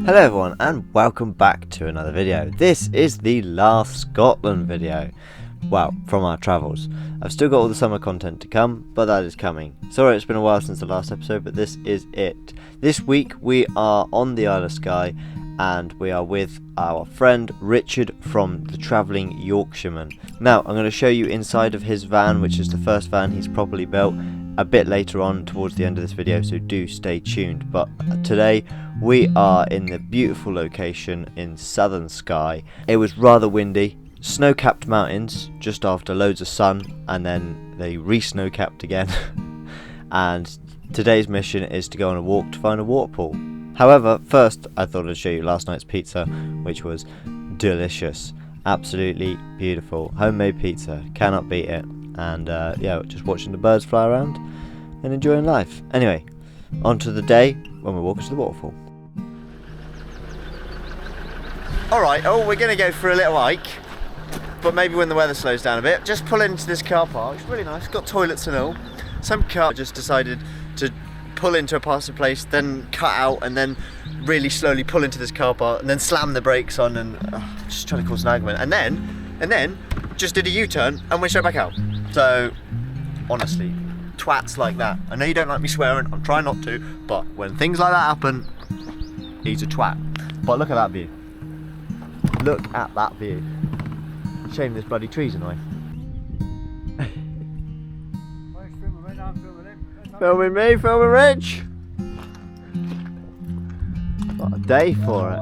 Hello everyone and welcome back to another video. This is the last Scotland video, well, from our travels. I've still got all the summer content to come, but that is coming. Sorry it's been a while since the last episode, but this is it. This week we are on the Isle of Skye and we are with our friend Richard from the Travelling Yorkshireman. Now I'm going to show you inside of his van, which is the first van he's properly built, a bit later on towards the end of this video, so do stay tuned. But today we are in the beautiful location in southern Skye. It was rather windy, snow-capped mountains just after loads of sun, and then they re-snow-capped again. And today's mission is to go on a walk to find a waterfall. However, first I thought I'd show you last night's pizza, which was delicious, absolutely beautiful. Homemade pizza, cannot beat it. And yeah, just watching the birds fly around and enjoying life. Anyway, on to the day when we walk to the waterfall. Alright, we're going to go for a little hike, but maybe when the weather slows down a bit. Just pull into this car park, it's really nice, it's got toilets and all. Some car just decided to pull into a passing place, then cut out and then really slowly pull into this car park and then slam the brakes on and just trying to cause an argument. And then just did a U-turn and went straight back out. So, honestly, twats like that. I know you don't like me swearing, I'm trying not to, but when things like that happen, he's a twat. But look at that view. Look at that view. Shame this bloody tree's annoying. Filming me, filming Rich. What a day for it.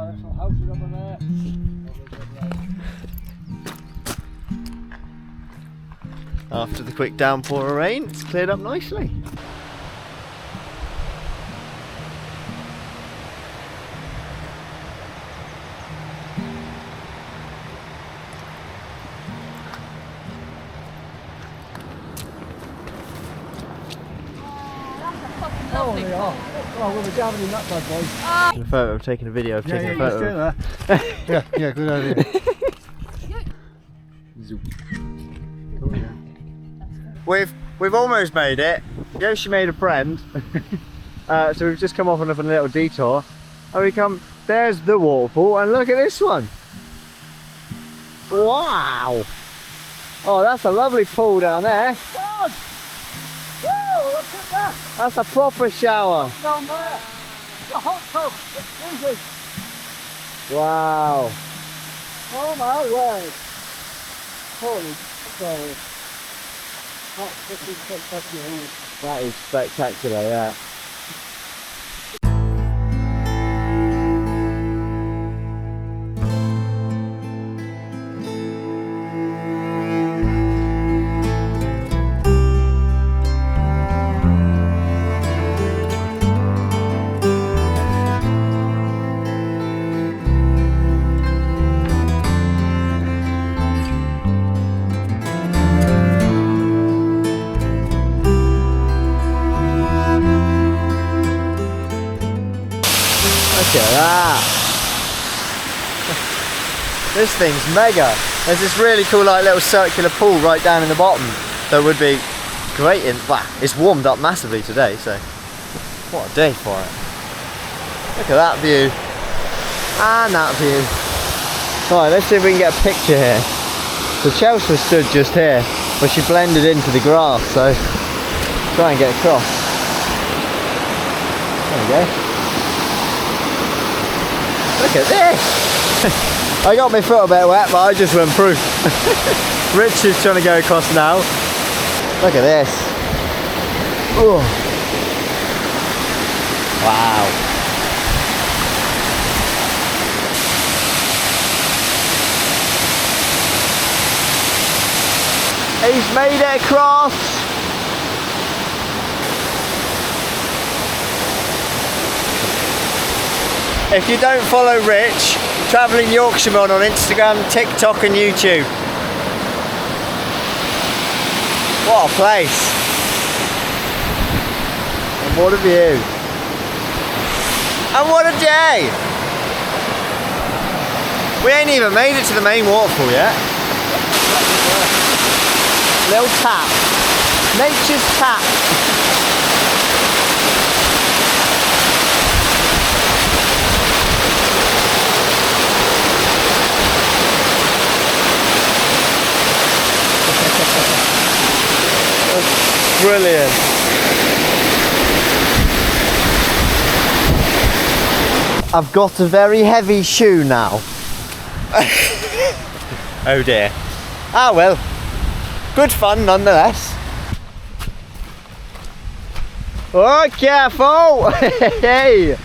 After the quick downpour of rain, it's cleared up nicely. Oh, they are. Oh, we'll be jamming in that bad boy. Taking a photo, taking a video, taking a photo. Yeah, good idea. We've almost made it. Yoshi made a friend. So we've just come off on a little detour. And we come, there's the waterfall, and look at this one. Wow. Oh, that's a lovely pool down there. God! Whoa, look at that! That's a proper shower. Down there. It's a hot tub. It's easy. Wow. Oh my word. Holy sorry. This is spectacular. That is spectacular, yeah. Look at that! This thing's mega! There's this really cool like little circular pool right down in the bottom that would be great in, well, it's warmed up massively today, so what a day for it. Look at that view. And that view. Alright, let's see if we can get a picture here. So Chelsea stood just here, but she blended into the grass, so try and get across. There we go. Look at this! I got my foot a bit wet, but I just went through. Rich is trying to go across now. Look at this. Ooh. Wow. He's made it across. If you don't follow Rich, Travelling Yorkshireman on Instagram, TikTok and YouTube. What a place. And what a view. And what a day. We ain't even made it to the main waterfall yet. Little tap. Nature's tap. brilliant. I've got a very heavy shoe now. Oh dear. Ah well, good fun nonetheless. Oh, careful! Hey!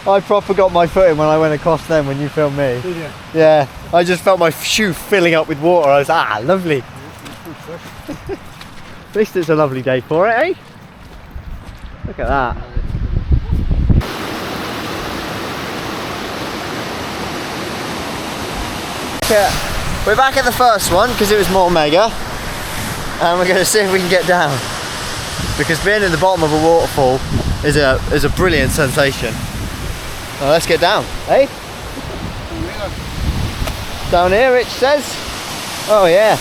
I proper got my foot in when I went across them when you filmed me. Did you? Yeah, I just felt my shoe filling up with water. I was lovely. At least it's a lovely day for it, eh? Look at that. Yeah, we're back at the first one because it was more mega, and we're going to see if we can get down. Because being at the bottom of a waterfall is a brilliant sensation. Well, let's get down, eh? Down here, Rich says. Oh yeah.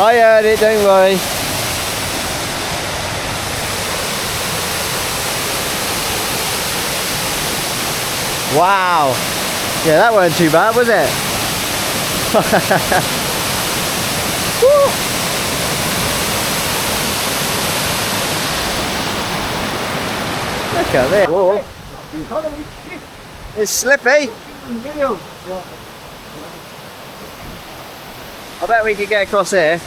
I heard it, don't worry. Wow. Yeah, that weren't too bad, was it? Look at this. Whoa. It's slippy. I bet we could get across here.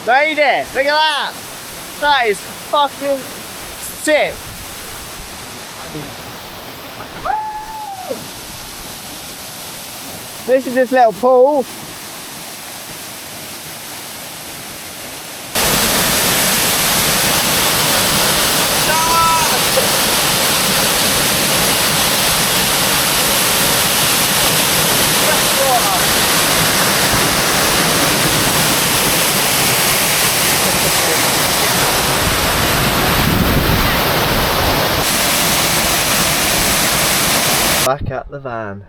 Made it! Look at that! That is fucking sick! This is this little pool. Back at the van,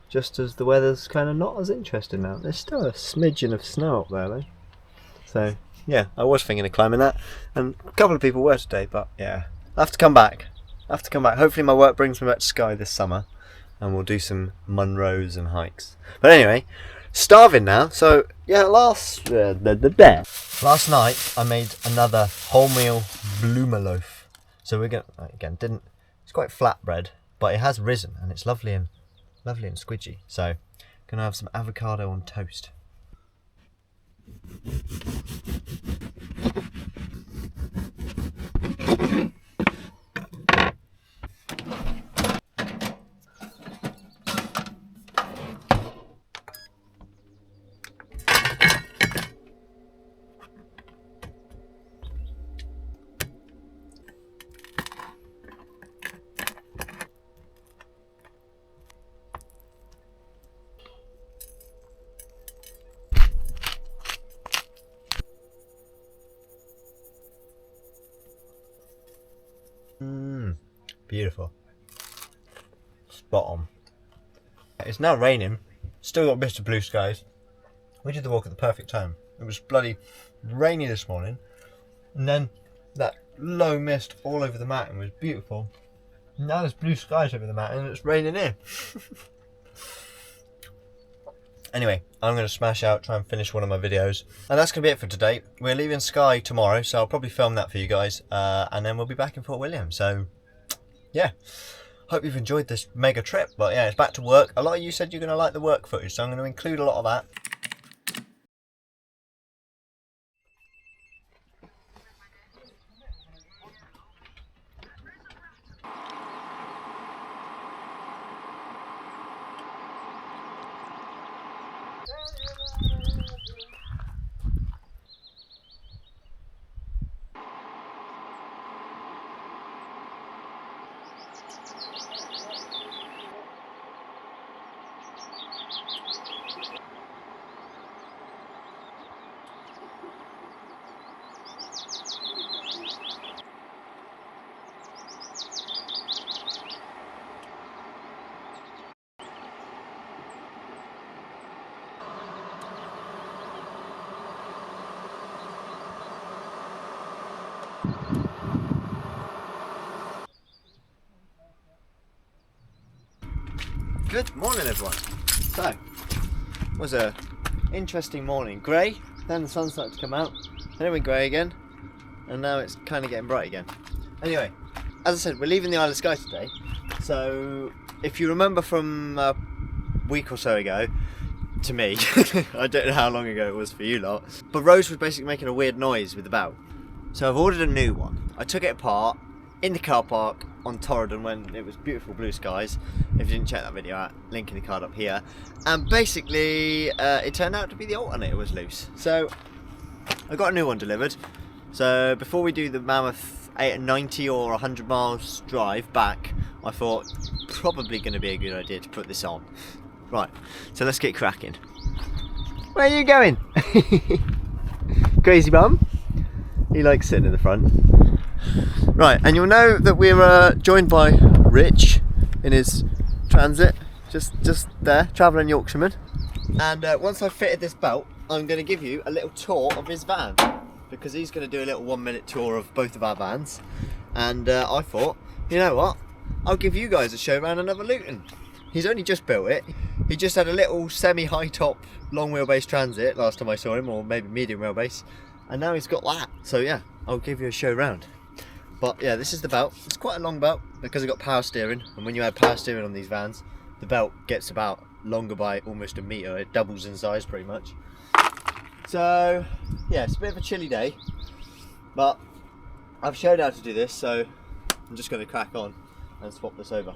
just as the weather's kind of not as interesting now. There's still a smidgen of snow up there though. So yeah, I was thinking of climbing that, and a couple of people were today, but yeah, I have to come back. Hopefully my work brings me back to Skye this summer, and we'll do some Munros and hikes. But anyway, starving now, so yeah, last night I made another wholemeal bloomer loaf. So we're gonna, again, it's quite flat bread, but it has risen and it's lovely and squidgy. So gonna have some avocado on toast. Beautiful. Spot on. It's now raining. Still got bits of blue skies. We did the walk at the perfect time. It was bloody rainy this morning, and then that low mist all over the mountain was beautiful. Now there's blue skies over the mountain and it's raining here. Anyway, I'm going to smash out, try and finish one of my videos. And that's going to be it for today. We're leaving Skye tomorrow, so I'll probably film that for you guys. And then we'll be back in Fort William. So yeah, hope you've enjoyed this mega trip. But yeah, it's back to work. A lot of you said you're going to like the work footage, so I'm going to include a lot of that. Good morning, everyone. So, it was a interesting morning. Grey, then the sun started to come out, then it went grey again, and now it's kind of getting bright again. Anyway, as I said, we're leaving the Isle of Skye today. So, if you remember from a week or so ago, to me, I don't know how long ago it was for you lot, but Rose was basically making a weird noise with the belt. So I've ordered a new one. I took it apart in the car park on Torridon when it was beautiful blue skies. If you didn't check that video out, link in the card up here. And basically, it turned out to be the alternator was loose. So I got a new one delivered. So before we do the mammoth 90 or 100 miles drive back, I thought probably going to be a good idea to put this on. Right, so let's get cracking. Where are you going? Crazy bum? He likes sitting in the front. Right, and you'll know that we're joined by Rich in his transit, just there, travelling Yorkshireman. And once I've fitted this belt, I'm going to give you a little tour of his van, because he's going to do a little 1-minute tour of both of our vans. And I thought, you know what, I'll give you guys a show around another Luton. He's only just built it. He just had a little semi-high top long wheelbase transit last time I saw him, or maybe medium wheelbase, and now he's got that. So yeah, I'll give you a show round. But yeah, this is the belt. It's quite a long belt because it's got power steering, and when you add power steering on these vans, the belt gets about longer by almost a metre. It doubles in size pretty much. So yeah, it's a bit of a chilly day, but I've showed how to do this, so I'm just going to crack on and swap this over.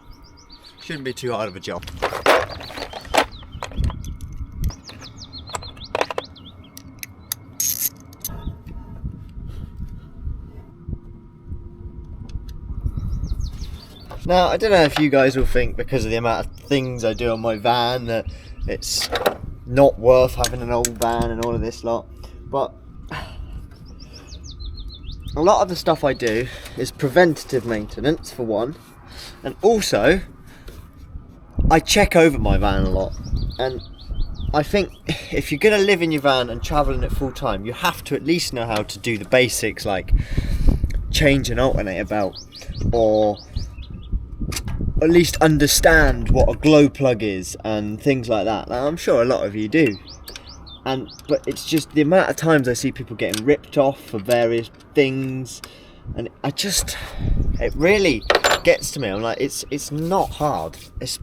Shouldn't be too hard of a job. Now, I don't know if you guys will think, because of the amount of things I do on my van, that it's not worth having an old van and all of this lot, but a lot of the stuff I do is preventative maintenance, for one, and also I check over my van a lot. And I think if you're going to live in your van and travel in it full time, you have to at least know how to do the basics, like change an alternator belt, or at least understand what a glow plug is and things like that. Now, I'm sure a lot of you do, but it's just the amount of times I see people getting ripped off for various things, and it really gets to me. I'm like, it's not hard. This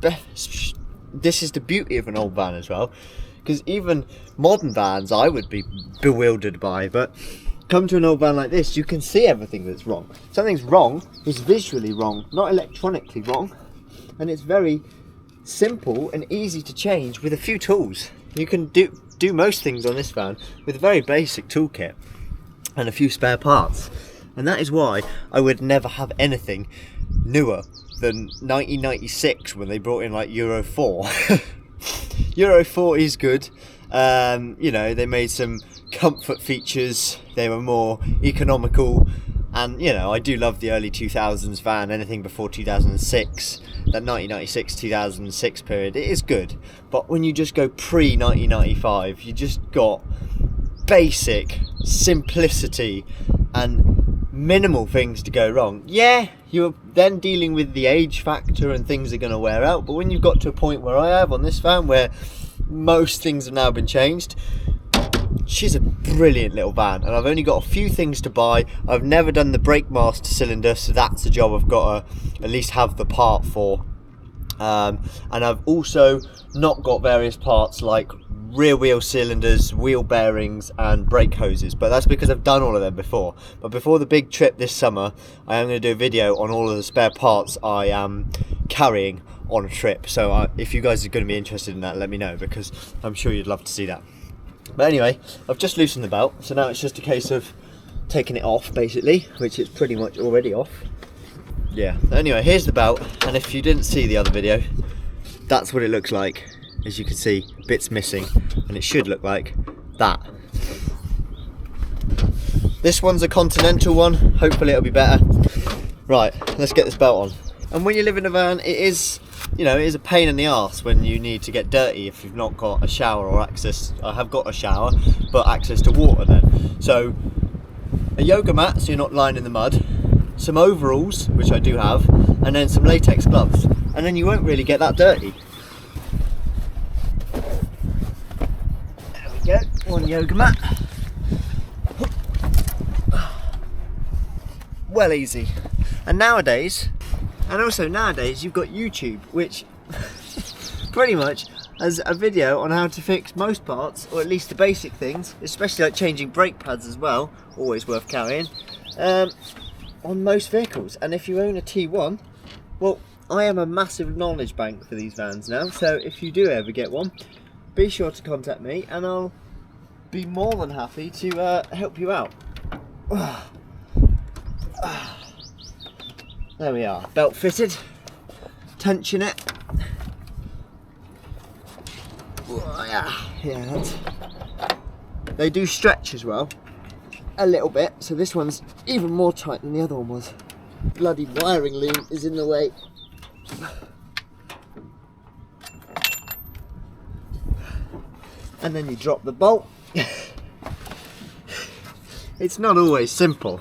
is the beauty of an old van as well, because even modern vans I would be bewildered by, but come to an old van like this, you can see everything that's wrong. Something's wrong is visually wrong, not electronically wrong, and it's very simple and easy to change with a few tools. You can do most things on this van with a very basic toolkit and a few spare parts, and that is why I would never have anything newer than 1996 when they brought in like Euro 4. Euro 4 is good. You know, they made some comfort features, they were more economical, and you know, I do love the early 2000s van. Anything before 2006, that 1996 2006 period, it is good. But when you just go pre 1995, you just got basic simplicity and minimal things to go wrong. Yeah, you're then dealing with the age factor and things are going to wear out, but when you've got to a point where I have on this van, where most things have now been changed, she's a brilliant little van, and I've only got a few things to buy. I've never done the brake master cylinder, so that's a job I've got to at least have the part for. And I've also not got various parts like rear wheel cylinders, wheel bearings and brake hoses, but that's because I've done all of them before. But before the big trip this summer, I am going to do a video on all of the spare parts I am carrying on a trip. So if you guys are going to be interested in that, let me know, because I'm sure you'd love to see that. But anyway, I've just loosened the belt, so now it's just a case of taking it off basically, which is pretty much already off. Yeah, anyway, here's the belt, and if you didn't see the other video, that's what it looks like. As you can see, bits missing, and it should look like that. This one's a Continental one, hopefully it'll be better. Right, let's get this belt on. And when you live in a van, it is, you know, it is a pain in the arse when you need to get dirty if you've not got a shower or access. I have got a shower, but access to water then. So a yoga mat so you're not lying in the mud, some overalls, which I do have, and then some latex gloves, and then you won't really get that dirty. There we go, one yoga mat. Well easy. And nowadays you've got YouTube, which pretty much has a video on how to fix most parts, or at least the basic things, especially like changing brake pads as well, always worth carrying, on most vehicles. And if you own a T1, well, I am a massive knowledge bank for these vans now, so if you do ever get one, be sure to contact me and I'll be more than happy to help you out. There we are, belt fitted, tension it. Yeah, that's, they do stretch as well, a little bit, so this one's even more tight than the other one was. Bloody wiring loom is in the way. And then you drop the bolt. It's not always simple,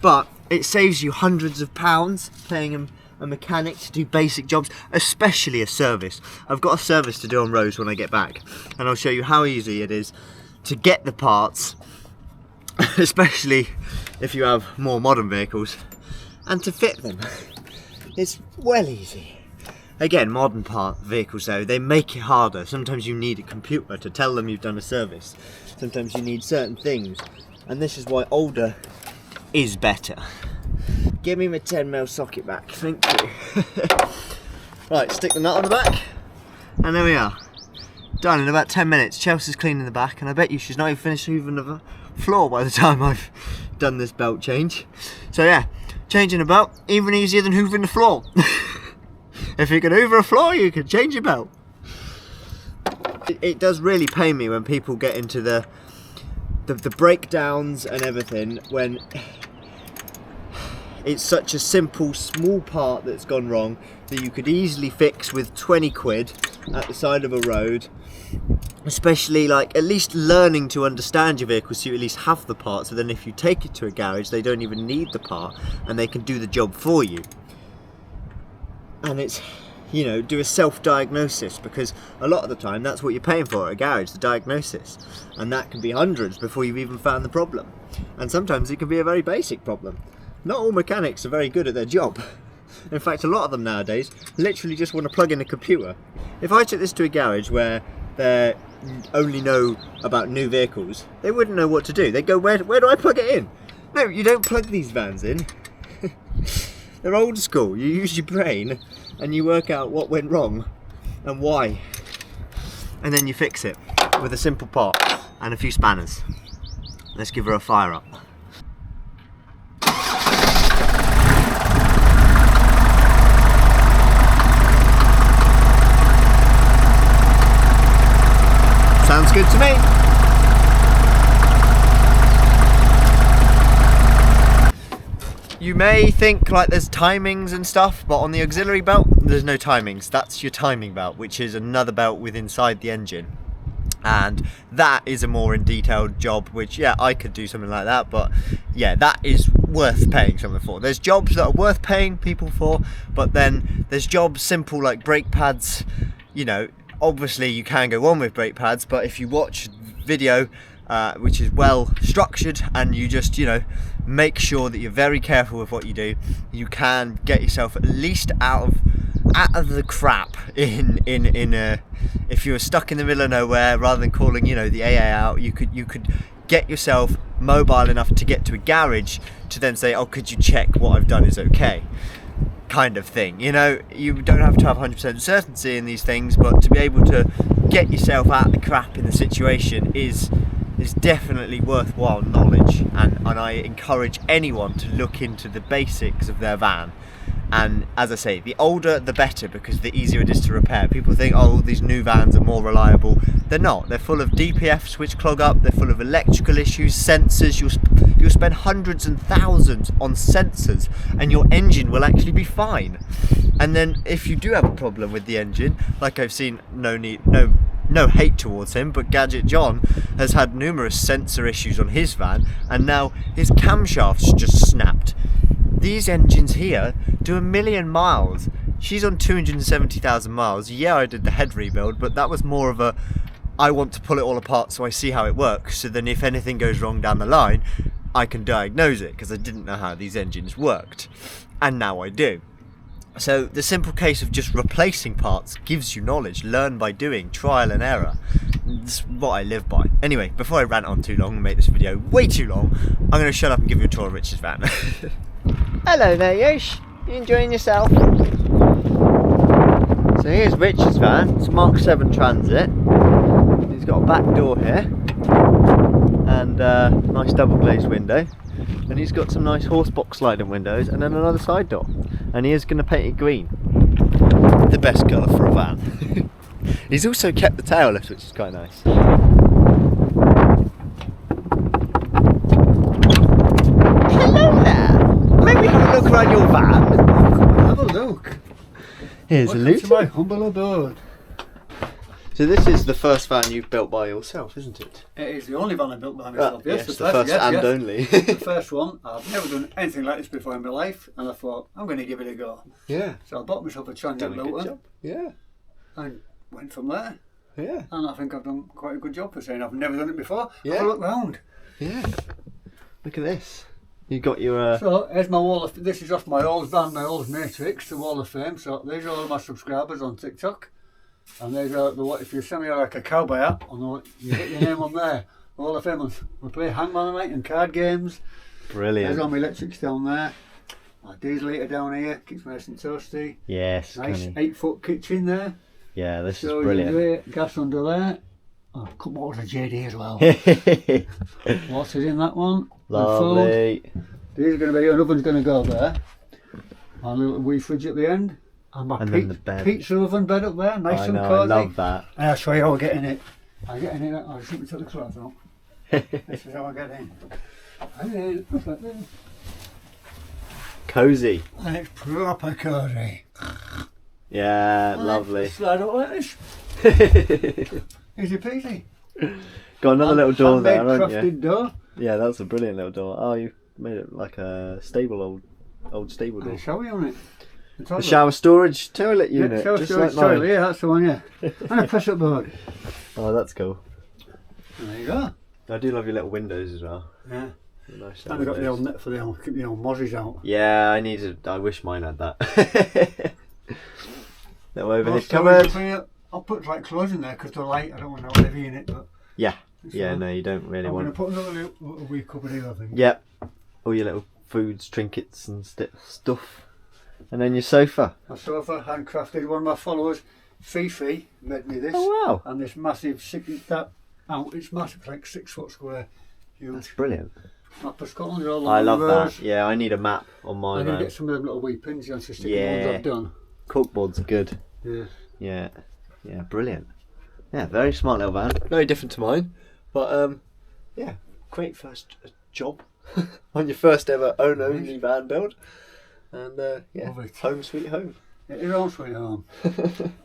but it saves you hundreds of pounds paying a mechanic to do basic jobs, especially a service. I've got a service to do on roads when I get back, and I'll show you how easy it is to get the parts, especially if you have more modern vehicles, and to fit them. It's well easy. Again, modern vehicles though, they make it harder. Sometimes you need a computer to tell them you've done a service. Sometimes you need certain things, and this is why older is better. Give me my 10mm socket back, thank you. Right, stick the nut on the back, and there we are. Done in about 10 minutes. Chelsea's cleaning the back, and I bet you she's not even finished hoovering the floor by the time I've done this belt change. So yeah, changing a belt, even easier than hoovering the floor. If you can hoover a floor, you can change your belt. It does really pain me when people get into the breakdowns and everything, when it's such a simple, small part that's gone wrong that you could easily fix with 20 quid at the side of a road. Especially, like, at least learning to understand your vehicle so you at least have the part, so then if you take it to a garage they don't even need the part and they can do the job for you. And it's, you know, do a self-diagnosis, because a lot of the time that's what you're paying for at a garage, the diagnosis, and that can be hundreds before you've even found the problem. And sometimes it can be a very basic problem. Not all mechanics are very good at their job. In fact, a lot of them nowadays literally just want to plug in a computer. If I took this to a garage where they only know about new vehicles, they wouldn't know what to do. They'd go, where do I plug it in? No, you don't plug these vans in. They're old school. You use your brain and you work out what went wrong and why, and then you fix it with a simple part and a few spanners. Let's give her a fire up. Sounds good to me. You may think like there's timings and stuff, but on the auxiliary belt there's no timings. That's your timing belt, which is another belt with inside the engine, and that is a more in detailed job, which, yeah, I could do something like that, but yeah, that is worth paying something for. There's jobs that are worth paying people for, but then there's jobs simple like brake pads. You know, obviously you can go on with brake pads, but if you watch video which is well structured and you just, you know, make sure that you're very careful with what you do, you can get yourself at least out of the crap if you were stuck in the middle of nowhere, rather than calling, you know, the AA out, you could get yourself mobile enough to get to a garage to then say, oh, could you check what I've done is okay, kind of thing. You know, you don't have to have 100% certainty in these things, but to be able to get yourself out of the crap in the situation is definitely worthwhile knowledge, and I encourage anyone to look into the basics of their van. And as I say, the older the better, because the easier it is to repair. People think, oh, these new vans are more reliable. They're not. They're full of DPFs which clog up, they're full of electrical issues, sensors. You'll spend hundreds and thousands on sensors and your engine will actually be fine. And then if you do have a problem with the engine, like I've seen, no no hate towards him, but Gadget John has had numerous sensor issues on his van, and now his camshafts just snapped. These engines here do 1,000,000 miles. She's on 270,000 miles. Yeah, I did the head rebuild, but that was more of a, I want to pull it all apart so I see how it works, so then if anything goes wrong down the line, I can diagnose it, because I didn't know how these engines worked. And now I do. So the simple case of just replacing parts gives you knowledge. Learn by doing, trial and error. That's what I live by. Anyway, before I rant on too long and make this video way too long, I'm going to shut up and give you a tour of Rich's van. Hello there, Yosh. You enjoying yourself? So here's Rich's van. It's a Mark 7 Transit. He's got a back door here and a nice double glazed window. And he's got some nice horse box sliding windows and then another side door. And he is going to paint it green. The best colour for a van. He's also kept the tail lift, which is quite nice. Hello there! May we have a look around your van? Have a look. Here's a Luton. To my humble abode. So this is the first van you've built by yourself, isn't it? It is the only van I built by myself. Yes, the first and only. The first one. I've never done anything like this before in my life, and I thought, I'm going to give it a go. Yeah. So I bought myself a Transit Luton. Yeah. And went from there. Yeah. And I think I've done quite a good job for saying I've never done it before. Yeah. Have a look round. Yeah. Look at this. You got your... So here's my wall of... This is off my old van, my old Matrix, the Wall of Fame. So these are all of my subscribers on TikTok. And these are the what if you send me like a cowboy hat, you hit your name on there. Wall of Fame. We play hangman night and card games. Brilliant. There's all my electrics down there. My diesel heater down here, keeps me nice and toasty. Yes. Nice 8-foot kitchen there. Yeah, this is So brilliant. Gas under there. Oh, a couple more of JD as well. Water's in that one. Lovely. These are going to be, an oven's going to go there. My little wee fridge at the end. And my then the bed. pizza oven bed up there, nice and I cosy. love that. And I'll show you how I get in it. I get in it, I'll just let me take the clothes off. This is how I get in. And then, look like this. Cozy. And it's proper cosy. Yeah, And lovely. Slide up like this. Easy peasy. Got another little door there, Handmade haven't you? crafted door. Yeah, that's a brilliant little door. Oh, you made it like a stable, old stable door. And a shower on it. The shower storage toilet unit, shower just storage like mine. toilet, yeah, that's the one, yeah. And a press-up board. Oh, that's cool. And there you go. I do love your little windows as well. Yeah. Nice. And I got the old net for keep the old mozzies out. Yeah, I wish mine had that. Little overhead cupboard. I'll put like clothes in there because they're light. I don't want no heavy in it. But Yeah. Yeah, no, you don't really want. I'm going to put another little wee cupboard here, I think. Yep. All your little foods, trinkets and stuff. And then your sofa. My sofa, handcrafted. One of my followers, Fifi, made me this. Oh wow. And this massive, it's massive, like 6 foot square. Huge. That's brilliant. Map of Scotland, all I love rows. that. Yeah, I need a map on my I'm going van. to get some of them little wee pins on to stick the ones Yeah. I've done. Corkboards are good. Yeah. Yeah. Yeah, brilliant. Yeah, very smart little van. Very different to mine. But yeah, great first job on your first ever only van build. And yeah, Love it. home sweet home. It is home sweet home.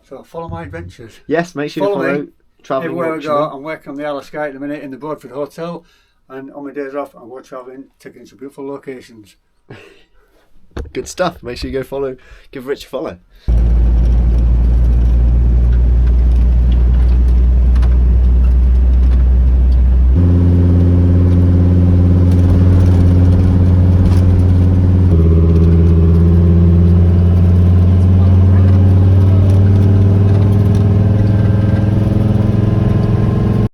So follow my adventures. Yes, make sure Follow you me. follow Travelling Everywhere I go, Yorkshireman. I'm working on the Isle of Skye at the minute in the Broadford Hotel, and on my days off, I go travelling, taking some beautiful locations. Good stuff. Make sure you go follow, give Rich a follow.